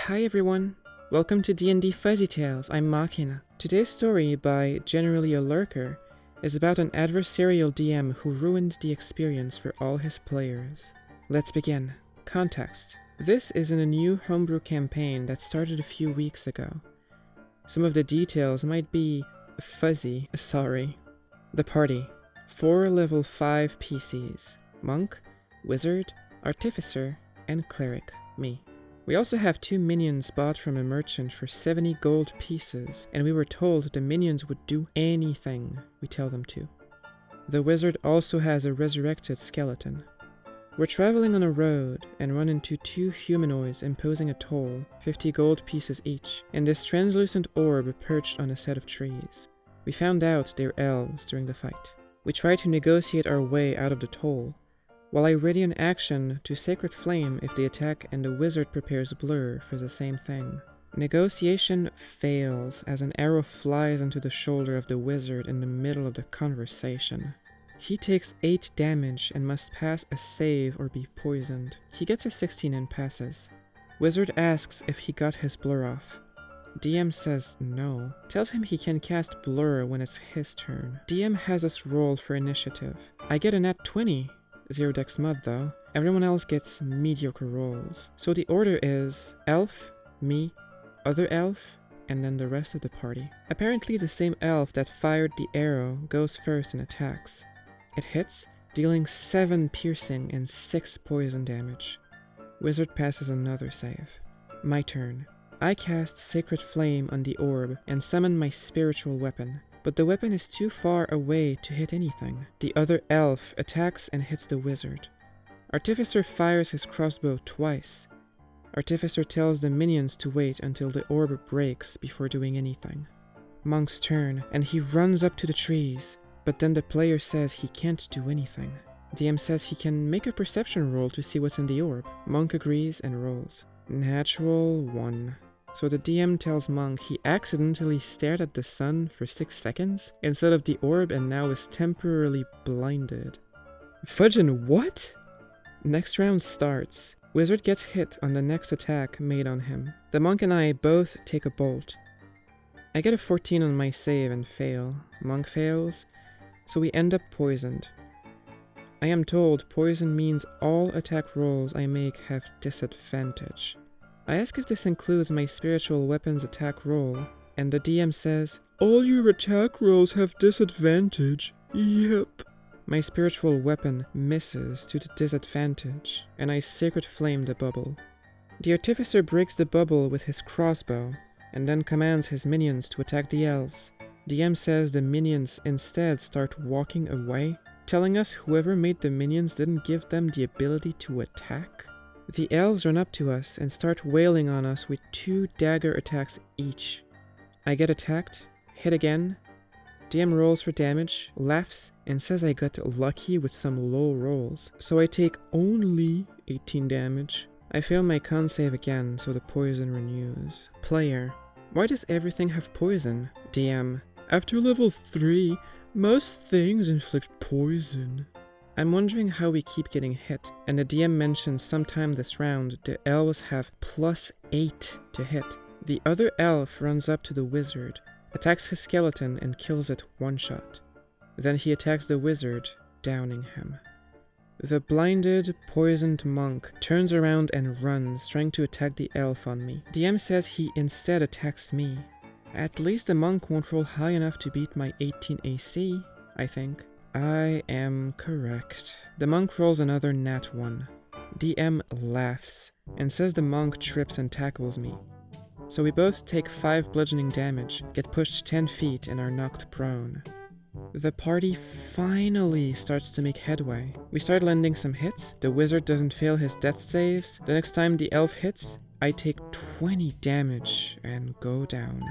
Hi everyone, welcome to D&D Fuzzy Tales. I'm Machina. Today's story, by Generally a Lurker, is about an adversarial DM who ruined the experience for all his players. Let's begin. Context. This is in a new homebrew campaign that started a few weeks ago. Some of the details might be fuzzy, sorry. The party. 4 level 5 PCs. Monk, Wizard, Artificer, and Cleric, me. We also have 2 minions bought from a merchant for 70 gold pieces, and we were told the minions would do anything we tell them to. The wizard also has a resurrected skeleton. We're traveling on a road and run into 2 humanoids imposing a toll, 50 gold pieces each, and this translucent orb perched on a set of trees. We found out they're elves during the fight. We try to negotiate our way out of the toll, while I ready an action to Sacred Flame if they attack, and the wizard prepares Blur for the same thing. Negotiation fails as an arrow flies into the shoulder of the wizard in the middle of the conversation. He takes 8 damage and must pass a save or be poisoned. He gets a 16 and passes. Wizard asks if he got his Blur off. DM says no, tells him he can cast Blur when it's his turn. DM has us roll for initiative. I get a nat 20. 0 dex mod though. Everyone else gets mediocre rolls. So the order is elf, me, other elf, and then the rest of the party. Apparently the same elf that fired the arrow goes first and attacks. It hits, dealing 7 piercing and 6 poison damage. Wizard passes another save. My turn. I cast Sacred Flame on the orb and summon my spiritual weapon. But the weapon is too far away to hit anything. The other elf attacks and hits the wizard. Artificer fires his crossbow twice. Artificer tells the minions to wait until the orb breaks before doing anything. Monk's turn, and he runs up to the trees, but then the player says he can't do anything. DM says he can make a perception roll to see what's in the orb. Monk agrees and rolls. Natural 1. So the DM tells Monk he accidentally stared at the sun for 6 seconds instead of the orb and now is temporarily blinded. Fudgin' what? Next round starts. Wizard gets hit on the next attack made on him. The monk and I both take a bolt. I get a 14 on my save and fail. Monk fails, so we end up poisoned. I am told poison means all attack rolls I make have disadvantage. I ask if this includes my spiritual weapon's attack roll, and the DM says, all your attack rolls have disadvantage. Yep. My spiritual weapon misses to the disadvantage, and I Sacred Flame the bubble. The Artificer breaks the bubble with his crossbow, and then commands his minions to attack the elves. DM says the minions instead start walking away, telling us whoever made the minions didn't give them the ability to attack. The elves run up to us and start wailing on us with 2 dagger attacks each. I get attacked, hit again. DM rolls for damage, laughs, and says I got lucky with some low rolls. So I take only 18 damage. I fail my con save again, so the poison renews. Player. Why does everything have poison? DM. After level 3, most things inflict poison. I'm wondering how we keep getting hit, and the DM mentions sometime this round the elves have +8 to hit. The other elf runs up to the wizard, attacks his skeleton and kills it 1 shot. Then he attacks the wizard, downing him. The blinded, poisoned monk turns around and runs, trying to attack the elf on me. DM says he instead attacks me. At least the monk won't roll high enough to beat my 18 AC, I think. I am correct. The monk rolls another nat 1. DM laughs and says the monk trips and tackles me. So we both take 5 bludgeoning damage, get pushed 10 feet and are knocked prone. The party finally starts to make headway. We start landing some hits. The wizard doesn't fail his death saves. The next time the elf hits, I take 20 damage and go down.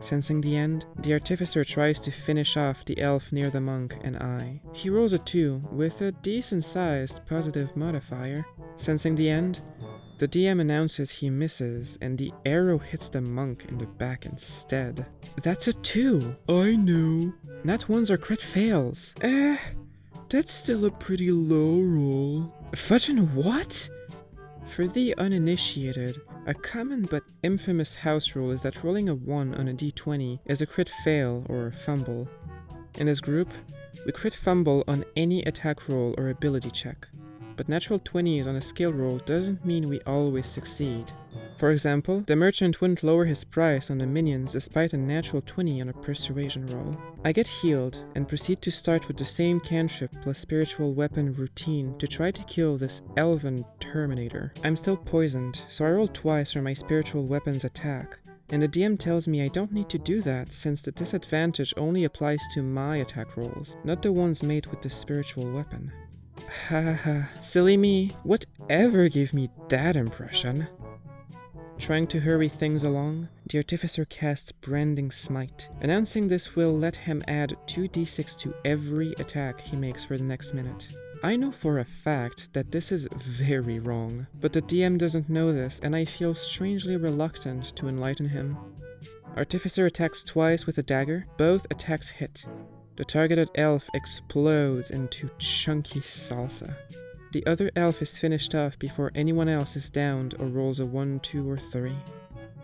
Sensing the end, the Artificer tries to finish off the elf near the monk and I. He rolls a 2 with a decent-sized positive modifier. Sensing the end, the DM announces he misses and the arrow hits the monk in the back instead. That's a 2. I know. Nat 1s are crit fails. That's still a pretty low roll. Fudgin' what? For the uninitiated, A common but infamous house rule is that rolling a 1 on a d20 is a crit fail or fumble. In this group, we crit fumble on any attack roll or ability check, but natural 20s on a skill roll doesn't mean we always succeed. For example, the merchant wouldn't lower his price on the minions despite a natural 20 on a persuasion roll. I get healed and proceed to start with the same cantrip plus spiritual weapon routine to try to kill this elven terminator. I'm still poisoned, so I roll twice for my spiritual weapon's attack, and the DM tells me I don't need to do that since the disadvantage only applies to my attack rolls, not the ones made with the spiritual weapon. Haha, silly me, whatever gave me that impression? Trying to hurry things along, the Artificer casts Branding Smite, announcing this will let him add 2d6 to every attack he makes for the next minute. I know for a fact that this is very wrong, but the DM doesn't know this and I feel strangely reluctant to enlighten him. Artificer attacks twice with a dagger, both attacks hit. The targeted elf explodes into chunky salsa. The other elf is finished off before anyone else is downed or rolls a 1, 2, or 3.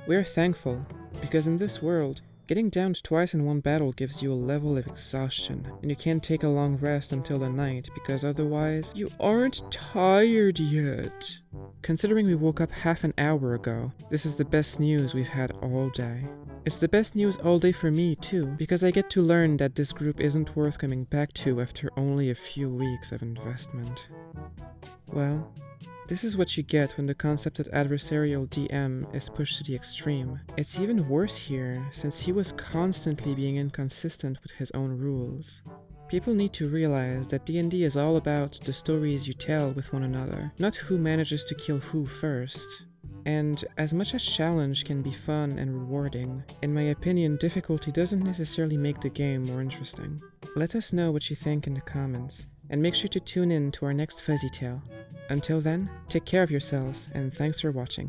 We are thankful, because in this world, getting downed twice in one battle gives you a level of exhaustion, and you can't take a long rest until the night because otherwise, you aren't tired yet. Considering we woke up half an hour ago, this is the best news we've had all day. It's the best news all day for me too, because I get to learn that this group isn't worth coming back to after only a few weeks of investment. Well, this is what you get when the concept of adversarial DM is pushed to the extreme. It's even worse here, since he was constantly being inconsistent with his own rules. People need to realize that D&D is all about the stories you tell with one another, not who manages to kill who first. And as much as challenge can be fun and rewarding, in my opinion, difficulty doesn't necessarily make the game more interesting. Let us know what you think in the comments, and make sure to tune in to our next Fuzzy Tale. Until then, take care of yourselves, and thanks for watching.